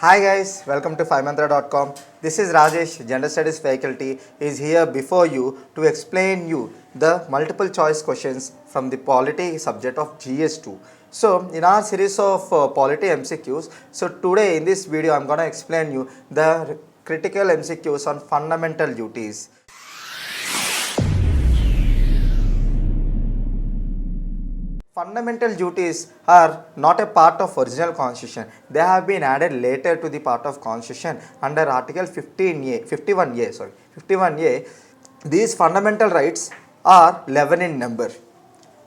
Hi guys, welcome to 5mantra.com. This is Rajesh, Gender Studies faculty, is here before you to explain you the multiple choice questions from the Polity subject of GS2. So in our series of Polity MCQs, so today in this video I'm going to explain you the critical MCQs on fundamental duties. Fundamental duties are not a part of original constitution. They have been added later to the part of constitution under article 51A. These fundamental rights are 11 in number.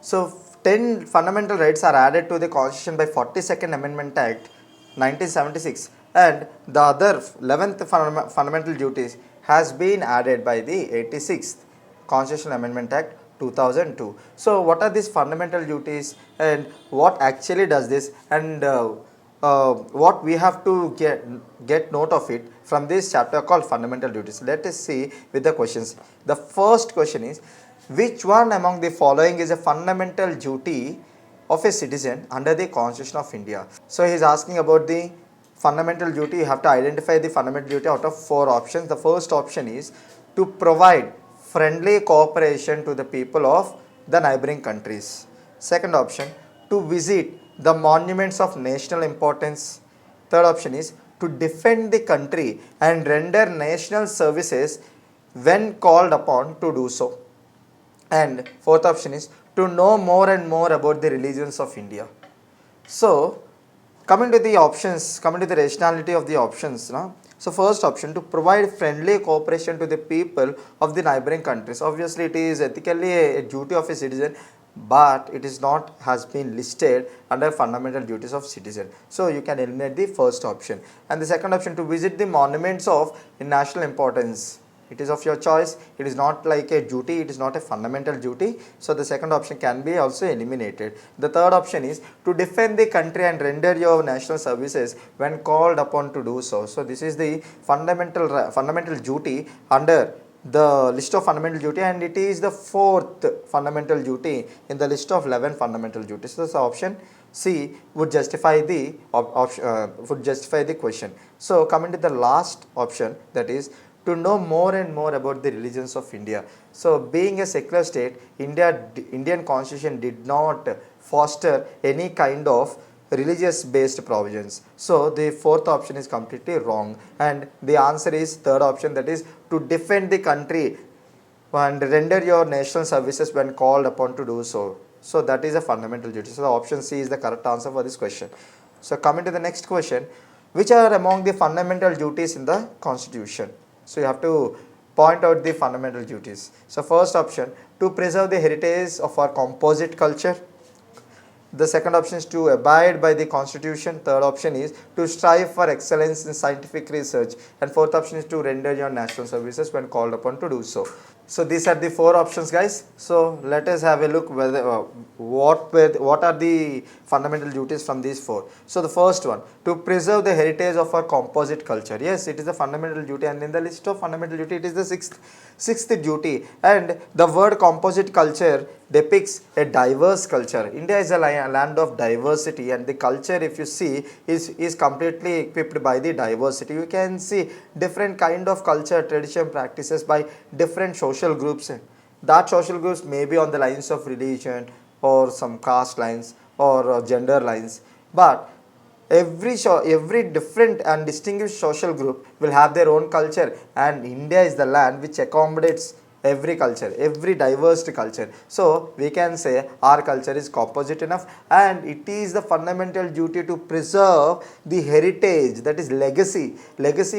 So 10 fundamental rights are added to the constitution by 42nd Amendment Act 1976, and the other 11th fundamental duties has been added by the 86th Constitutional Amendment Act 2002. So what are these fundamental duties and what actually does this, and what we have to get note of it from this chapter called fundamental duties. Let us see with the questions. The first question is, which one among the following is a fundamental duty of a citizen under the Constitution of India? So he is asking about the fundamental duty. You have to identify the fundamental duty out of 4 options. The first option is to provide friendly cooperation to the people of the neighboring countries. Second option, to visit the monuments of national importance. Third option is to defend the country and render national services when called upon to do so. And fourth option is to know more and more about the religions of India. So coming to the options, coming to the rationality of the options now. So first option, to provide friendly cooperation to the people of the neighboring countries. Obviously it is ethically a duty of a citizen, but it is not has been listed under fundamental duties of citizen. So you can eliminate the first option. And the second option, to visit the monuments of national importance. It is of your choice. It is not like a duty, it is not a fundamental duty. So the second option can be also eliminated. The third option is to defend the country and render your national services when called upon to do so. So this is the fundamental duty under the list of fundamental duty, and it is the 4th fundamental duty in the list of 11 fundamental duties. So the option C would justify the question. So coming to the last option, that is to know more and more about the religions of India. So being a secular state, Indian constitution did not foster any kind of religious based provisions. So the fourth option is completely wrong, and the answer is third option, that is to defend the country and render your national services when called upon to do so. So that is a fundamental duty. So the option C is the correct answer for this question. So coming to the next question, which are among the fundamental duties in the constitution? So you have to point out the fundamental duties. So first option, to preserve the heritage of our composite culture. The second option is to abide by the constitution. Third option is to strive for excellence in scientific research. And fourth option is to render your national services when called upon to do so. So these are the 4 options, guys. So let us have a look whether what are the fundamental duties from these 4. So the first one, to preserve the heritage of our composite culture. Yes, it is a fundamental duty, and in the list of fundamental duty it is the sixth duty. And the word composite culture depicts a diverse culture. India is a land of diversity, and the culture, if you see, is completely equipped by the diversity. You can see different kind of culture, tradition, practices by different social groups. That social groups may be on the lines of religion or some caste lines or gender lines, but every different and distinguished social group will have their own culture, and India is the land which accommodates every culture, every diverse culture. So we can say our culture is composite enough, and it is the fundamental duty to preserve the heritage, that is legacy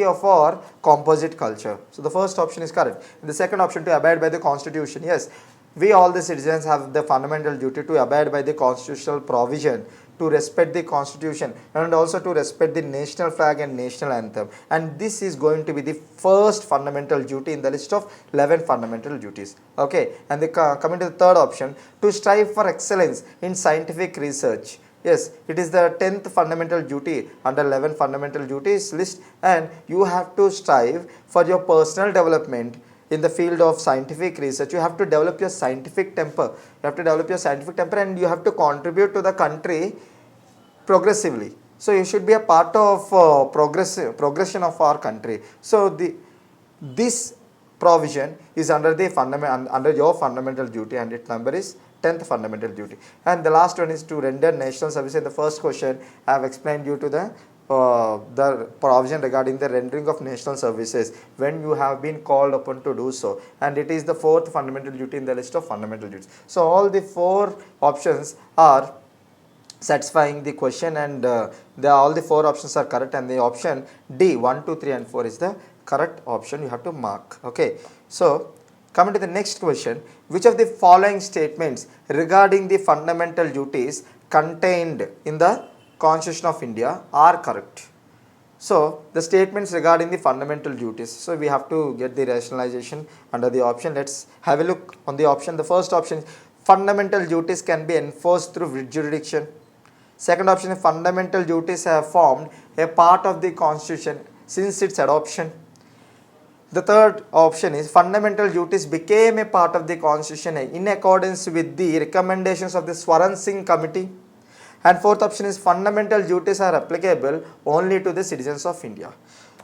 of our composite culture. So the first option is correct. The second option, to abide by the constitution. Yes, we all the citizens have the fundamental duty to abide by the constitutional provision, to respect the constitution, and also to respect the national flag and national anthem. And this is going to be the first fundamental duty in the list of 11 fundamental duties. Okay, and coming to the third option, to strive for excellence in scientific research. Yes, it is the 10th fundamental duty under 11 fundamental duties list, and you have to strive for your personal development in the field of scientific research. You have to develop your scientific temper. You have to develop your scientific temper, and you have to contribute to the country progressively. So you should be a part of progression of our country. So this provision is under the under your fundamental duty, and its number is 10th fundamental duty. And the last one is to render national service. In the first question I have explained you to the provision regarding the rendering of national services when you have been called upon to do so, and it is the fourth fundamental duty in the list of fundamental duties. So all the four options are satisfying the question, and all the four options are correct, and the option D 1, 2, 3 and 4 is the correct option. You have to mark. Okay, so coming to the next question, which of the following statements regarding the fundamental duties contained in the Constitution of India are correct? So the statements regarding the fundamental duties, so we have to get the rationalization under the option. Let's have a look on the option. The first option, fundamental duties can be enforced through writ jurisdiction. Second option, fundamental duties have formed a part of the Constitution since its adoption. The third option is fundamental duties became a part of the Constitution in accordance with the recommendations of the Swaran Singh Committee. And fourth option is fundamental duties are applicable only to the citizens of India.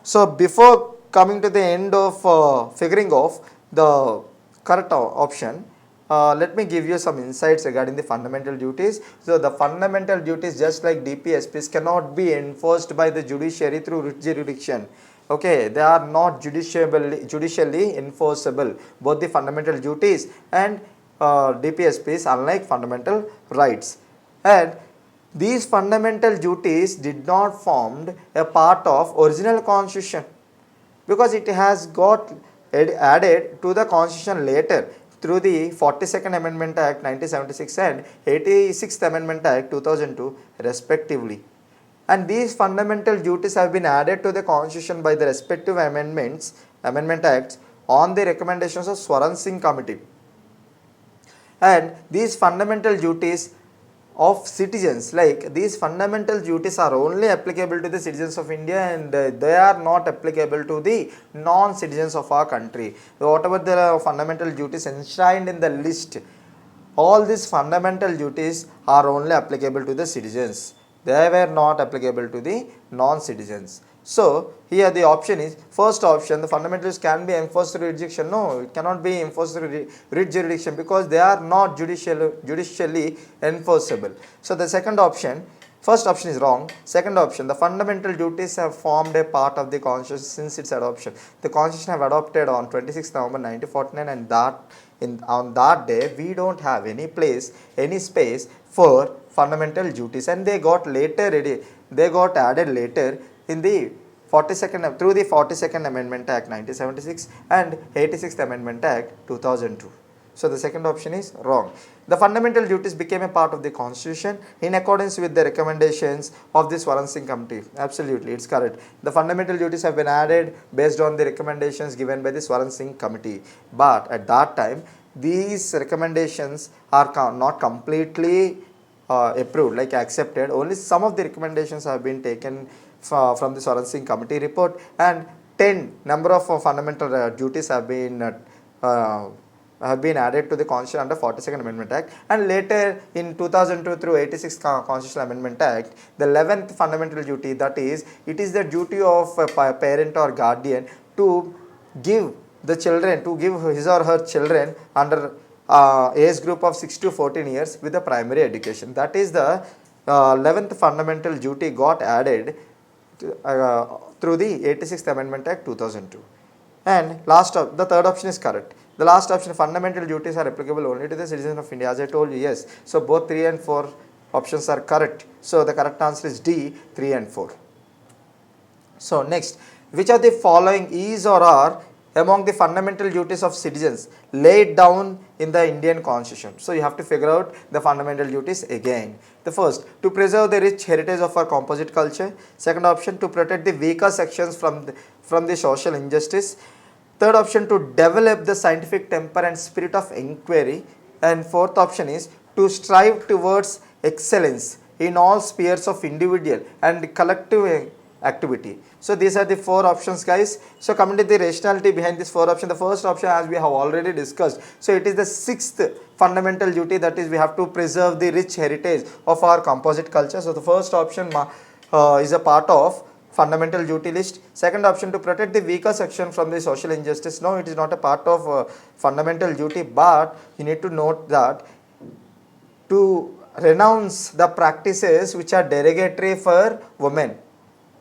So before coming to the end of figuring off the correct option, let me give you some insights regarding the fundamental duties. So the fundamental duties, just like DPSPs, cannot be enforced by the judiciary through writ jurisdiction. Okay, they are not judicially enforceable, both the fundamental duties and DPSPs, unlike fundamental rights. And these fundamental duties did not form a part of original Constitution, because it has got added to the Constitution later through the 42nd Amendment Act 1976 and 86th Amendment Act 2002 respectively. And these fundamental duties have been added to the Constitution by the respective amendment acts on the recommendations of Swaran Singh Committee. And these fundamental duties of citizens, like these fundamental duties are only applicable to the citizens of India, and they are not applicable to the non-citizens of our country. So whatever the fundamental duties enshrined in the list, all these fundamental duties are only applicable to the citizens. They were not applicable to the non-citizens. So here the option is, first option, the fundamentals can be enforced through jurisdiction. No, it cannot be enforced through writ jurisdiction, because they are not judicially enforceable. So the second option, first option is wrong. Second option, the fundamental duties have formed a part of the Constitution since its adoption. The Constitution have adopted on 26 November 1949, and on that day we don't have any space for fundamental duties, and they got added later in the 42nd through the 42nd Amendment Act 1976 and 86th Amendment Act 2002. So the second option is wrong. The fundamental duties became a part of the Constitution in accordance with the recommendations of the Swaran Singh Committee. Absolutely, it's correct. The fundamental duties have been added based on the recommendations given by the Swaran Singh Committee. But at that time, these recommendations are not completely approved, like accepted. Only some of the recommendations have been taken from the Swaran Singh Committee report, and 10 number of fundamental duties have been added to the Constitution under 42nd Amendment Act, and later in 2002 through 86th Constitutional Amendment Act, the 11th fundamental duty, that is, it is the duty of a parent or guardian to give his or her children under age group of 6 to 14 years with a primary education. That is the 11th fundamental duty got added through the 86th Amendment Act 2002. And the third option is correct. The last option, fundamental duties are applicable only to the citizens of India. As I told you, yes. So both 3 and 4 options are correct. So the correct answer is D, 3 and 4. So next, which of the following is or are among the fundamental duties of citizens laid down in the Indian Constitution? So you have to figure out the fundamental duties again. The first, to preserve the rich heritage of our composite culture. Second option, to protect the weaker sections from the social injustice. Third option, to develop the scientific temper and spirit of inquiry. And fourth option is to strive towards excellence in all spheres of individual and collective activity. So these are the 4 options, guys. So coming to the rationality behind this 4 options, the first option, as we have already discussed, so it is the 6th fundamental duty, that is, we have to preserve the rich heritage of our composite culture. So the first option is a part of fundamental duty list. Second option, to protect the weaker section from the social injustice. No, it is not a part of fundamental duty, but you need to note that to renounce the practices which are derogatory for women.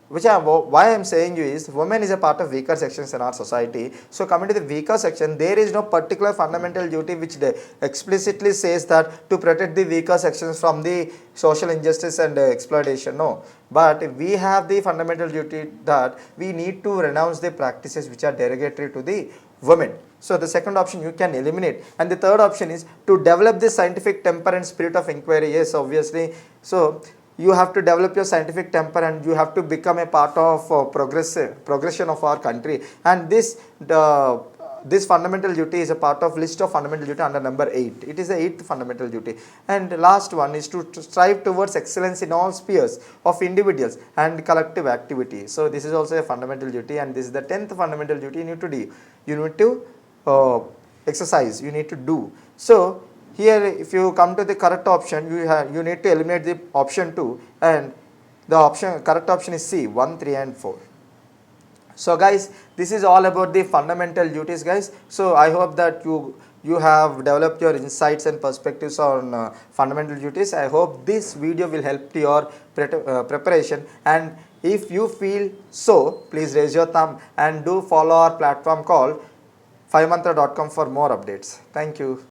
Why I am saying you is, women is a part of weaker sections in our society. So coming to the weaker section, there is no particular fundamental duty which explicitly says that to protect the weaker sections from the social injustice and exploitation. No, but we have the fundamental duty that we need to renounce the practices which are derogatory to the women. So the second option you can eliminate, and the third option is to develop the scientific temper and spirit of inquiry. Yes, obviously. So you have to develop your scientific temper and you have to become a part of progression of our country, and this fundamental duty is a part of list of fundamental duty under number 8. It is the 8th fundamental duty. And last one is to strive towards excellence in all spheres of individuals and collective activity. So this is also a fundamental duty, and this is the 10th fundamental duty you need to do. You need to exercise, you need to do. So here if you come to the correct option, you need to eliminate the option 2, and the correct option is C, 1, 3 and 4. So guys, this is all about the fundamental duties, guys. So I hope that you have developed your insights and perspectives on fundamental duties. I hope this video will help to your preparation, and if you feel so, please raise your thumb and do follow our platform called 5mantra.com for more updates. Thank you.